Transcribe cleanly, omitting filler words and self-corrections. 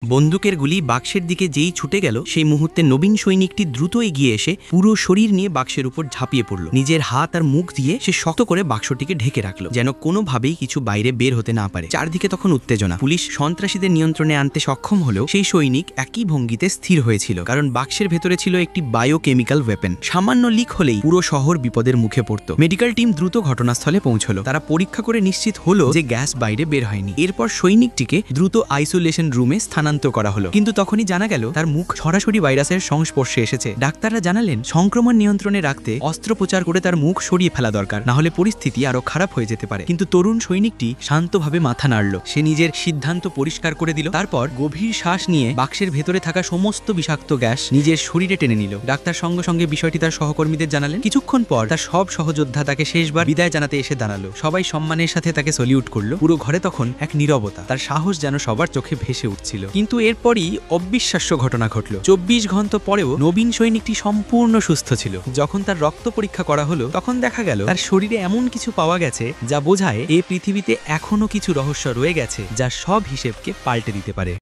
বন্দুকের গুলি বাক্সের দিকে যেই ছুটে গেল সেই মুহূর্তে নবীন সৈনিকটি দ্রুত এগিয়ে এসে পুরো শরীর নিয়ে বাক্সের উপর ঝাঁপিয়ে পড়ল। নিজের হাত আর মুখ দিয়ে সে শক্ত করে বাক্সটিকে ঢেকে রাখল, যেন কোনোভাবেই কিছু বাইরে বের হতে না পারে। চারদিকে তখন উত্তেজনা। পুলিশ সন্ত্রাসীদের নিয়ন্ত্রণে আনতে সক্ষম হলেও সেই সৈনিক একই ভঙ্গিতে স্থির হয়েছিল, কারণ বাক্সের ভেতরে ছিল একটি বায়োকেমিক্যাল ওয়েপেন। সামান্য লিক হলেই পুরো শহর বিপদের মুখে পড়ত। মেডিকেল টিম দ্রুত ঘটনাস্থলে পৌঁছলো। তারা পরীক্ষা করে নিশ্চিত হলো যে গ্যাস বাইরে বের হয়নি। এরপর সৈনিকটিকে দ্রুত আইসোলেশন রুমে স্থানান্তর করা হলো, কিন্তু তখনই জানা গেল তার মুখ সরাসরি ভাইরাসের সংস্পর্শে এসেছে। ডাক্তাররা জানালেন সংক্রমণ নিয়ন্ত্রণে রাখতে অস্ত্রোপচার করে তার মুখ সরিয়ে ফেলা দরকার, না হলে পরিস্থিতি আরো খারাপ হয়ে যেতে পারে। কিন্তু তরুণ সৈনিকটি শান্তভাবে মাথা নাড়ল। সে নিজের সিদ্ধান্ত পরিষ্কার করে দিল। তারপর গভীর শ্বাস নিয়ে বাক্সের ভেতরে থাকা সমস্ত বিষাক্ত গ্যাস নিজের শরীরে টেনে নিল। ডাক্তার সঙ্গে সঙ্গে বিষয়টি তার সহকর্মীদের জানালেন। কিছুক্ষণ পর তার সব সহযোদ্ধা তাকে শেষবার বিদায় জানাতে এসে দাঁড়ালো। সবাই সম্মানের সাথে তাকে সলিউট করলো। পুরো ঘরে তখন এক নীরবতা। তার সাহস যেন সবার চোখে ভেসে উঠছিল। কিন্তু এরপরই অবিশ্বাস্য ঘটনা ঘটল। 24 ঘন্টা পরেও নবীন সৈনিকটি সম্পূর্ণ সুস্থ ছিল। যখন তার রক্ত পরীক্ষা করা হলো তখন দেখা গেল তার শরীরে এমন কিছু পাওয়া গেছে যা বোঝায় এই পৃথিবীতে এখনো কিছু রহস্য রয়ে গেছে, যা সব হিসেবকে পাল্টে দিতে পারে।